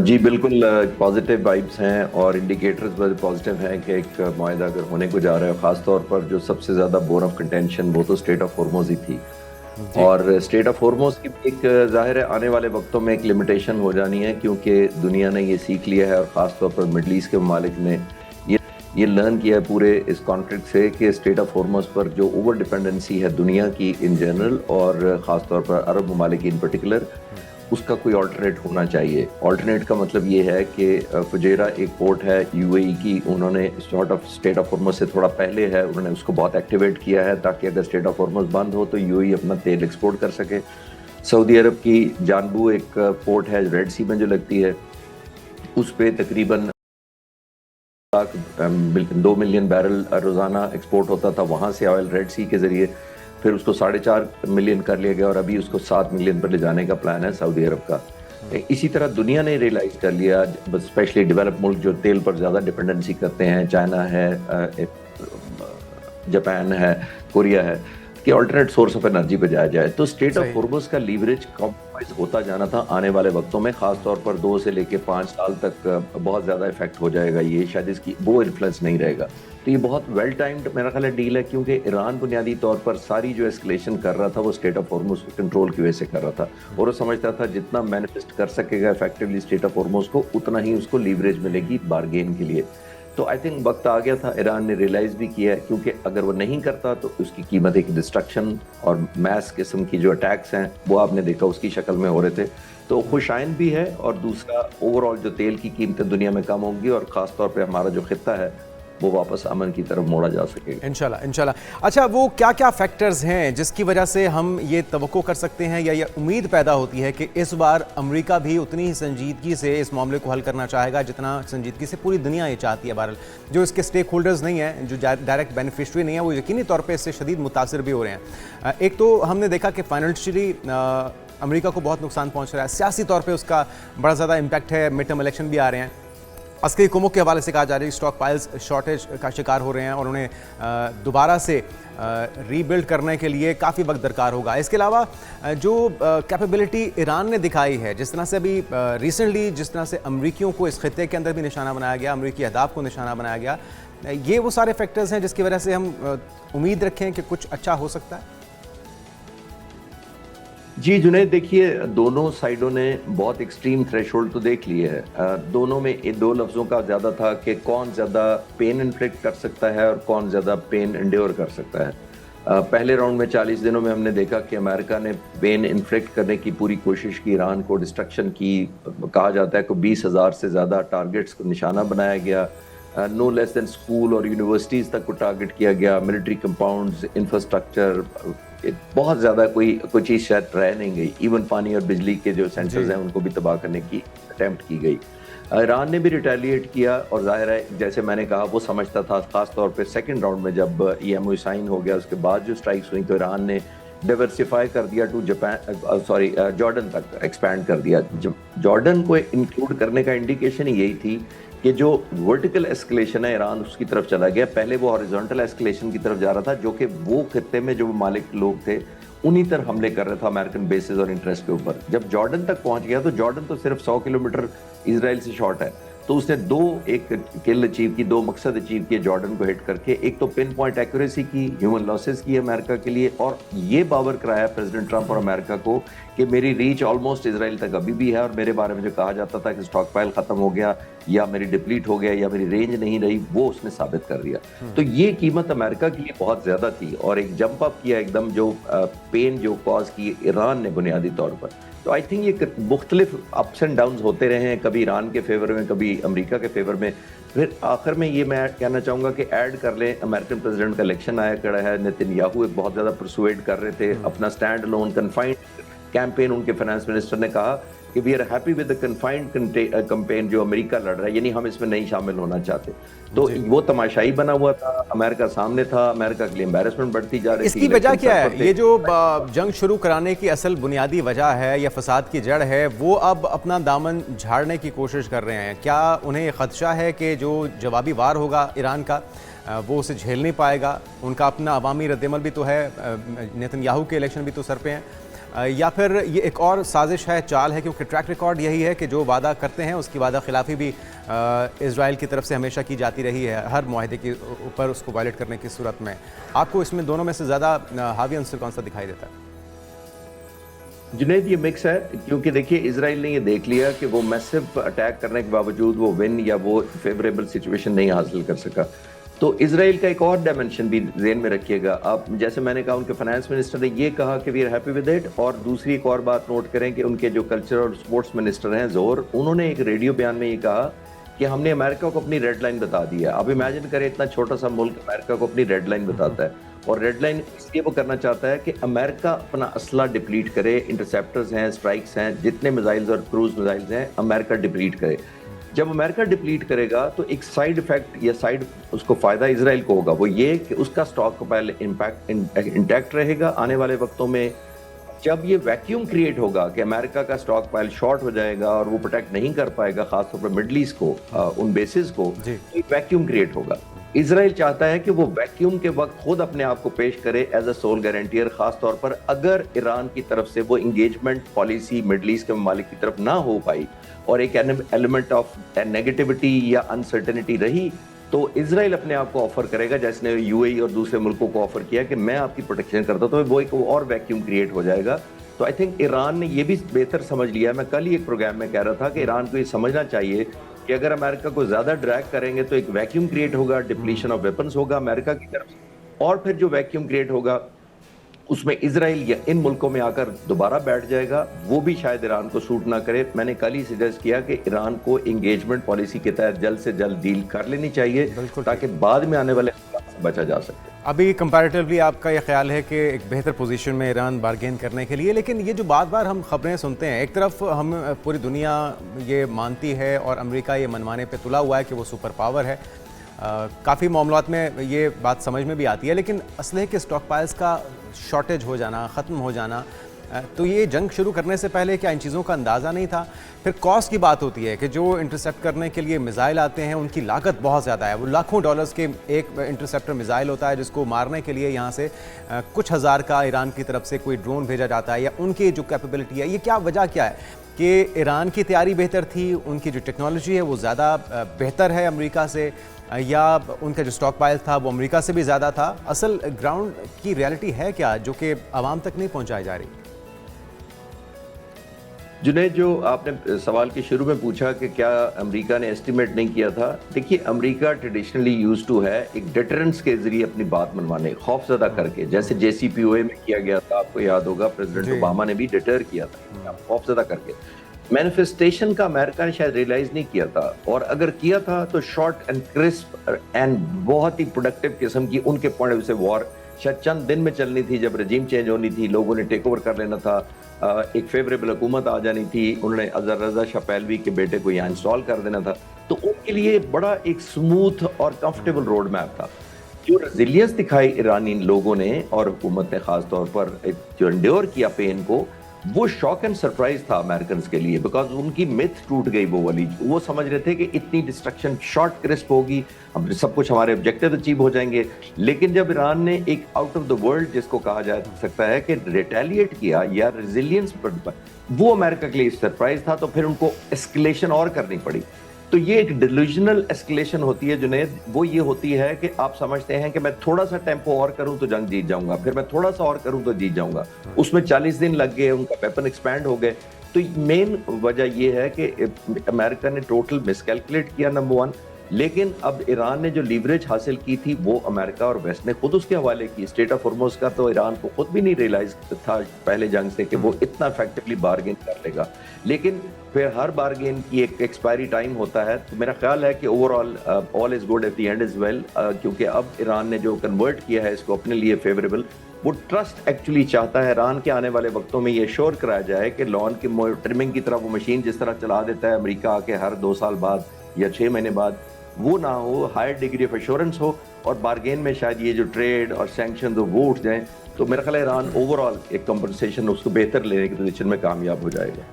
جی بالکل positive vibes ہیں اور انڈیکیٹرز بڑے پازیٹیو ہیں کہ ایک معاہدہ اگر ہونے کو جا رہا ہے، خاص طور پر جو سب سے زیادہ بون آف کنٹینشن وہ تو اسٹریٹ آف ہارموز ہی تھی. جی اور اسٹریٹ آف ہارموز کی بھی ایک ظاہر ہے آنے والے وقتوں میں ایک لمیٹیشن ہو جانی ہے، کیونکہ دنیا نے یہ سیکھ لیا ہے اور خاص طور پر مڈل ایسٹ کے ممالک نے یہ لرن کیا ہے پورے اس کانفلکٹ سے کہ اسٹریٹ آف ہارموز پر جو اوور ڈپینڈنسی ہے دنیا کی ان جنرل اور خاص طور پر عرب ممالک ان پرٹیکولر، اس کا کوئی آلٹرنیٹ ہونا چاہیے. آلٹرنیٹ کا مطلب یہ ہے کہ فجیرہ ایک پورٹ ہے یو اے ای کی، انہوں نے اسٹریٹ آف ہارموز سے تھوڑا پہلے ہے، انہوں نے اس کو بہت ایکٹیویٹ کیا ہے تاکہ اگر اسٹریٹ آف ہارموز بند ہو تو یو اے ای اپنا تیل ایکسپورٹ کر سکے. سعودی عرب کی جانبو ایک پورٹ ہے ریڈ سی میں جو لگتی ہے، اس پہ تقریباً 2 ملین بیرل روزانہ ایکسپورٹ ہوتا تھا وہاں سے آئل ریڈ سی کے ذریعے، پھر اس کو 4.5 ملین کر لیا گیا اور ابھی اس کو 7 ملین پر لے جانے کا پلان ہے سعودی عرب کا. اسی طرح دنیا نے ریئلائز کر لیا، اسپیشلی ڈیولپ ملک جو تیل پر زیادہ ڈپینڈنسی کرتے ہیں، چائنا ہے، جاپان ہے، کوریا ہے، کہ آلٹرنیٹ سورس آف انرجی پہ جایا جائے. تو اسٹریٹ آف صحیح. ہارموز کا لیوریج کمپرومائز ہوتا جانا تھا آنے والے وقتوں میں، خاص طور پر 2 سے لے کے 5 سال تک بہت زیادہ افیکٹ ہو جائے گا یہ، شاید اس کی وہ انفلوئنس نہیں رہے گا. تو یہ بہت ویل ٹائمڈ میرا خیال ہے ڈیل ہے، کیونکہ ایران بنیادی طور پر ساری جو اسکلیشن کر رہا تھا وہ اسٹریٹ آف ہارموز کنٹرول کی وجہ سے کر رہا تھا، اور وہ سمجھتا تھا جتنا مینیفیسٹ کر سکے گا افیکٹولی اسٹریٹ آف ہارموز کو، اتنا ہی اس کو لیوریج ملے گی بارگین کے لیے. تو آئی تھنک وقت آ گیا تھا، ایران نے ریئلائز بھی کیا ہے، کیونکہ اگر وہ نہیں کرتا تو اس کی قیمت ایک ڈسٹرکشن اور میس قسم کی جو اٹیکس ہیں وہ آپ نے دیکھا اس کی شکل میں ہو رہے تھے. تو خوش آئند بھی ہے، اور دوسرا اوور آل جو تیل کی قیمتیں دنیا میں کم ہوں گی اور خاص طور پہ ہمارا جو خطہ ہے وہ واپس امن کی طرف موڑا جا سکے گا انشاءاللہ انشاءاللہ. اچھا، وہ کیا کیا فیکٹرز ہیں جس کی وجہ سے ہم یہ توقع کر سکتے ہیں یا یہ امید پیدا ہوتی ہے کہ اس بار امریکہ بھی اتنی ہی سنجیدگی سے اس معاملے کو حل کرنا چاہے گا جتنا سنجیدگی سے پوری دنیا یہ چاہتی ہے؟ بہرحال جو اس کے سٹیک ہولڈرز نہیں ہیں، جو ڈائریکٹ بینیفیشری نہیں ہیں، وہ یقینی طور پہ اس سے شدید متاثر بھی ہو رہے ہیں. ایک تو ہم نے دیکھا کہ فائنینشلی امریکہ کو بہت نقصان پہنچ رہا ہے، سیاسی طور پہ اس کا بڑا زیادہ امپیکٹ ہے، مڈ ٹرم الیکشن بھی آ رہے ہیں. عسکری قوموں کے حوالے سے کہا جا رہا ہے اسٹاک پائلز شارٹیج کا شکار ہو رہے ہیں اور انہیں دوبارہ سے ری بلڈ کرنے کے لیے کافی وقت درکار ہوگا. اس کے علاوہ جو کیپیبلٹی ایران نے دکھائی ہے، جس طرح سے ابھی ریسنٹلی جس طرح سے امریکیوں کو اس خطے کے اندر بھی نشانہ بنایا گیا، امریکی اہداف کو نشانہ بنایا گیا، یہ وہ سارے فیکٹرز ہیں جس کی وجہ سے ہم امید رکھیں کہ کچھ اچھا ہو سکتا ہے. جی جنید، دیکھیے دونوں سائیڈوں نے بہت ایکسٹریم تھریش ہولڈ تو دیکھ لیے ہے. دونوں میں ان 2 لفظوں کا زیادہ تھا کہ کون زیادہ پین انفلکٹ کر سکتا ہے اور کون زیادہ پین انڈیور کر سکتا ہے. پہلے راؤنڈ میں 40 دنوں میں ہم نے دیکھا کہ امریکہ نے پین انفلکٹ کرنے کی پوری کوشش کی، ایران کو ڈسٹرکشن کی، کہا جاتا ہے کہ 20,000 سے زیادہ ٹارگٹس کو نشانہ بنایا گیا، نو لیس دین اسکول اور یونیورسٹیز تک کو ٹارگٹ کیا گیا، ملٹری کمپاؤنڈز، انفراسٹرکچر، بہت زیادہ کوئی چیز شاید رہ نہیں گئی. ایون پانی اور بجلی کے جو سینٹرز ہیں ان کو بھی تباہ کرنے کی اٹیمپٹ کی گئی. ایران نے بھی ریٹیلیٹ کیا، اور ظاہر ہے جیسے میں نے کہا وہ سمجھتا تھا، خاص طور پہ سیکنڈ راؤنڈ میں جب ای ایم او سائن ہو گیا اس کے بعد جو اسٹرائکس ہوئیں تو ایران نے ڈائیورسیفائی کر دیا ٹو جارڈن تک ایکسپینڈ کر دیا. جارڈن کو انکلوڈ کرنے کا انڈیکیشن یہی تھی کہ جو ورٹیکل ایسکلیشن ہے ایران اس کی طرف چلا گیا. پہلے وہ ہاریزونٹل ایسکلیشن کی طرف جا رہا تھا، جو کہ وہ خطے میں جو ممالک لوگ تھے انہی طرف حملے کر رہا تھا امریکن بیسز اور انٹرسٹ کے اوپر. جب جارڈن تک پہنچ گیا تو جارڈن تو صرف 100 کلومیٹر اسرائیل سے شارٹ ہے، تو اس نے ایک کل اچیو کی، 2 مقصد اچیو کیے جارڈن کو ہٹ کر کے. ایک تو پن پوائنٹ ایکوریسی کی، ہیومن لاسز کی امریکہ کے لیے، اور یہ باور کرایا پریزیڈنٹ ٹرمپ اور امریکہ کو کہ میری ریچ آلموسٹ اسرائیل تک ابھی بھی ہے، اور میرے بارے میں جو کہا جاتا تھا کہ اسٹاک پائل ختم ہو گیا یا میری ڈپلیٹ ہو گیا یا میری رینج نہیں رہی، وہ اس نے ثابت کر دیا. تو یہ قیمت امریکہ کے لیے بہت زیادہ تھی، اور ایک جمپ اپ کیا ایک دم جو پین جو کاز کی ایران نے بنیادی طور پر. تو آئی تھنک یہ مختلف اپس اینڈ ڈاؤنز ہوتے رہے ہیں، کبھی ایران کے فیور میں، کبھی امریکہ کے فیور میں. پھر آخر میں یہ میں کہنا چاہوں گا کہ ایڈ کر لیں، امریکن پریزیڈنٹ کا الیکشن آیا کڑا ہے، نیتن یاہو ایک بہت زیادہ پرسویڈ کر رہے تھے اپنا سٹینڈ لون کنفائنڈ کیمپین. ان کے فائنانس منسٹر نے کہا کہ we are happy with the confined campaign جو امریکہ لڑ رہا ہے، یعنی ہم اس میں نہیں شامل ہونا چاہتے. تو وہ تماشائی بنا ہوا تھا، امریکہ سامنے تھا، امریکہ کے لیے امبیرسمنٹ بڑھتی جا رہی تھی. اس کی وجہ کیا ہے؟ یہ جو جنگ شروع کرانے کی اصل بنیادی وجہ ہے یا فساد کی جڑ ہے، وہ اب اپنا دامن جھاڑنے کی کوشش کر رہے ہیں. کیا انہیں یہ خدشہ ہے کہ جو جوابی وار ہوگا ایران کا وہ اسے جھیل نہیں پائے گا؟ ان کا اپنا عوامی رد عمل بھی تو ہے، نیتن یاہو کے الیکشن بھی تو سر پہ ہیں. یا پھر یہ ایک اور سازش ہے, چال ہے, کیونکہ ٹریک ریکارڈ یہی ہے کہ جو وعدہ کرتے ہیں اس کی وعدہ خلافی بھی اسرائیل کی طرف سے ہمیشہ کی جاتی رہی ہے ہر معاہدے کے اوپر اس کو وائلیٹ کرنے کی صورت میں. آپ کو اس میں دونوں میں سے زیادہ حاوی عنصر کون سا دکھائی دیتا ہے؟ جنید یہ مکس ہے, کیونکہ دیکھیے اسرائیل نے یہ دیکھ لیا کہ وہ میسو اٹیک کرنے کے باوجود وہ ون یا وہ فیوریبل سچویشن نہیں حاصل کر سکا. تو اسرائیل کا ایک اور ڈائمنشن بھی ذہن میں رکھیے گا آپ, جیسے میں نے کہا ان کے فائنانس منسٹر نے یہ کہا کہ we are happy with it, اور دوسری ایک اور بات نوٹ کریں کہ ان کے جو کلچر اور اسپورٹس منسٹر ہیں ظہور, انہوں نے ایک ریڈیو بیان میں یہ کہا کہ ہم نے امریکہ کو اپنی ریڈ لائن بتا دی ہے. اب امیجن کریں اتنا چھوٹا سا ملک امریکہ کو اپنی ریڈ لائن بتاتا ہے, اور ریڈ لائن اس لیے وہ کرنا چاہتا ہے کہ امریکہ اپنا اسلحہ ڈپلیٹ کرے, انٹرسیپٹرز ہیں, اسٹرائکس ہیں, جتنے میزائلز اور کروز میزائلز ہیں امریکہ ڈپلیٹ کرے. جب امریکہ ڈپلیٹ کرے گا تو ایک سائیڈ افیکٹ یا سائیڈ اس کو فائدہ اسرائیل کو ہوگا, وہ یہ کہ اس کا اسٹاک پائل انٹیکٹ رہے گا آنے والے وقتوں میں. جب یہ ویکیوم کریٹ ہوگا کہ امریکہ کا اسٹاک پائل شارٹ ہو جائے گا اور وہ پروٹیکٹ نہیں کر پائے گا خاص طور پر مڈل ایسٹ کو, ان بیسز کو, تو ایک ویکیوم کریٹ ہوگا. اسرائیل چاہتا ہے کہ وہ ویکیوم کے وقت خود اپنے آپ کو پیش کرے ایز اے سول گارنٹیئر, خاص طور پر اگر ایران کی طرف سے وہ انگیجمنٹ پالیسی مڈل ایسٹ کے ممالک کی طرف نہ ہو پائی اور ایک ایلیمنٹ آف نیگیٹیوٹی یا انسرٹنٹی رہی, تو اسرائیل اپنے آپ کو آفر کرے گا, جیسے نے یو اے ای اور دوسرے ملکوں کو آفر کیا کہ میں آپ کی پروٹیکشن کرتا ہوں, تو وہ ایک اور ویکیوم کریٹ ہو جائے گا. تو آئی تھنک ایران نے یہ بھی بہتر سمجھ لیا, میں کل ہی ایک پروگرام میں کہہ رہا تھا کہ ایران کو یہ سمجھنا چاہیے کہ اگر امریکہ کو زیادہ ڈریگ کریں گے تو ایک ویکیوم کریٹ ہوگا, ڈپلیشن آف ویپنز ہوگا امریکہ کی طرف سے, اور پھر جو ویکیوم کریٹ ہوگا اس میں اسرائیل یا ان ملکوں میں آ کر دوبارہ بیٹھ جائے گا, وہ بھی شاید ایران کو سوٹ نہ کرے. میں نے کل ہی سجیسٹ کیا کہ ایران کو انگیجمنٹ پالیسی کے تحت جلد سے جلد ڈیل کر لینی چاہیے تاکہ بعد میں آنے والے سے بچا جا سکے. ابھی کمپیریٹیولی آپ کا یہ خیال ہے کہ ایک بہتر پوزیشن میں ایران بارگین کرنے کے لیے, لیکن یہ جو بار بار ہم خبریں سنتے ہیں, ایک طرف ہم پوری دنیا یہ مانتی ہے اور امریکہ یہ منوانے پہ تلا ہوا ہے کہ وہ سپر پاور ہے, کافی معاملات میں یہ بات سمجھ میں بھی آتی ہے, لیکن اسلحے کے اسٹاک پائلز کا شارٹیج ہو جانا, ختم ہو جانا, تو یہ جنگ شروع کرنے سے پہلے کیا ان چیزوں کا اندازہ نہیں تھا؟ پھر کاسٹ کی بات ہوتی ہے کہ جو انٹرسیپٹ کرنے کے لیے میزائل آتے ہیں ان کی لاگت بہت زیادہ ہے, وہ لاکھوں ڈالرز کے ایک انٹرسیپٹر میزائل ہوتا ہے جس کو مارنے کے لیے یہاں سے کچھ ہزار کا ایران کی طرف سے کوئی ڈرون بھیجا جاتا ہے, یا ان کی جو کیپیبلٹی ہے, یہ کیا وجہ کیا ہے کہ ایران کی تیاری بہتر تھی, ان کی جو ٹیکنالوجی ہے وہ زیادہ بہتر ہے امریکہ سے, یا ان کا جو اسٹاک پائل تھا وہ امریکہ سے بھی زیادہ تھا؟ اصل گراؤنڈ کی ریالٹی ہے کیا جو کہ عوام تک نہیں پہنچائی جا رہی؟ جنید, جو آپ نے سوال کے شروع میں پوچھا کہ کیا امریکہ نے ایسٹیمیٹ نہیں کیا تھا, دیکھیے امریکہ ٹریڈیشنلی یوز ٹو ہے ایک ڈیٹرنس کے ذریعے اپنی بات منوانے, خوف زدہ کر کے, جیسے JCPOA میں کیا گیا تھا, آپ کو یاد ہوگا پریزیڈنٹ اوباما نے بھی ڈیٹر کیا تھا خوف زدہ کر کے. مینیفیسٹیشن کا امریکہ نے شاید ریلائز نہیں کیا تھا, اور اگر کیا تھا تو شارٹ اینڈ کرسپ اینڈ بہت ہی پروڈکٹیو قسم کی ان کے پوائنٹ سے وار شاید چند دن میں چلنی تھی, جب رجیم چینج ہونی تھی, لوگوں نے ٹیک اوور کر لینا تھا, ایک فیوریبل حکومت آ جانی تھی, انہوں نے اظہر رضا شاہ پہلوی کے بیٹے کو یہاں انسٹال کر دینا تھا, تو ان کے لیے بڑا ایک سموتھ اور کمفرٹیبل روڈ میپ تھا. جو ریزیلینس دکھائی ایرانی لوگوں نے اور حکومت نے خاص طور پر جو انڈیور کیا پین کو, وہ شاک اینڈ سرپرائز تھا امریکنز کے لیے, بیکاز ان کی میتھ ٹوٹ گئی وہ والی, وہ سمجھ رہے تھے کہ اتنی ڈسٹرکشن شارٹ کرسپ ہوگی, سب کچھ ہمارے آبجیکٹیو اچیو ہو جائیں گے. لیکن جب ایران نے ایک آؤٹ آف دا ورلڈ جس کو کہا جا سکتا ہے کہ ریٹیلیٹ کیا یا ریزیلینس, وہ امریکہ کے لیے سرپرائز تھا, تو پھر ان کو اسکلیشن اور کرنی پڑی. تو یہ ایک ڈیلوژنل اسکلیشن ہوتی ہے جنید, وہ یہ ہوتی ہے کہ آپ سمجھتے ہیں کہ میں تھوڑا سا ٹیمپو اور کروں تو جنگ جیت جاؤں گا, پھر میں تھوڑا سا اور کروں تو جیت جاؤں گا. اس میں 40 دن لگ گئے, ان کا ویپن ایکسپینڈ ہو گئے. تو مین وجہ یہ ہے کہ امریکہ نے ٹوٹل مس کیلکولیٹ کیا نمبر 1, لیکن اب ایران نے جو لیوریج حاصل کی تھی وہ امریکہ اور ویسٹ نے خود اس کے حوالے کی. اسٹیٹ آف ہرمز کا تو ایران کو خود بھی نہیں ریلائز تھا پہلے جنگ سے کہ وہ اتنا افیکٹولی بارگین کر لے گا, لیکن پھر ہر بارگین کی ایک ایکسپائری ٹائم ہوتا ہے. تو میرا خیال ہے کہ overall is good at the end is well, کیونکہ اب ایران نے جو کنورٹ کیا ہے اس کو اپنے لیے فیوریبل, وہ ٹرسٹ ایکچولی چاہتا ہے ایران کے آنے والے وقتوں میں یہ شور کرایا جائے کہ لان کی ٹرمنگ کی طرح وہ مشین جس طرح چلا دیتا ہے امریکہ آ کے ہر 2 سال بعد یا 6 مہینے بعد, وہ نہ ہو, ہائر ڈگری آف ایشورنس ہو, اور بارگین میں شاید یہ جو ٹریڈ اور سینکشن وہ اٹھ جائیں, تو میرا خیال ہے ایران اوور آل ایک کمپنسیشن اس کو بہتر لینے کی پوزیشن میں کامیاب ہو جائے گا.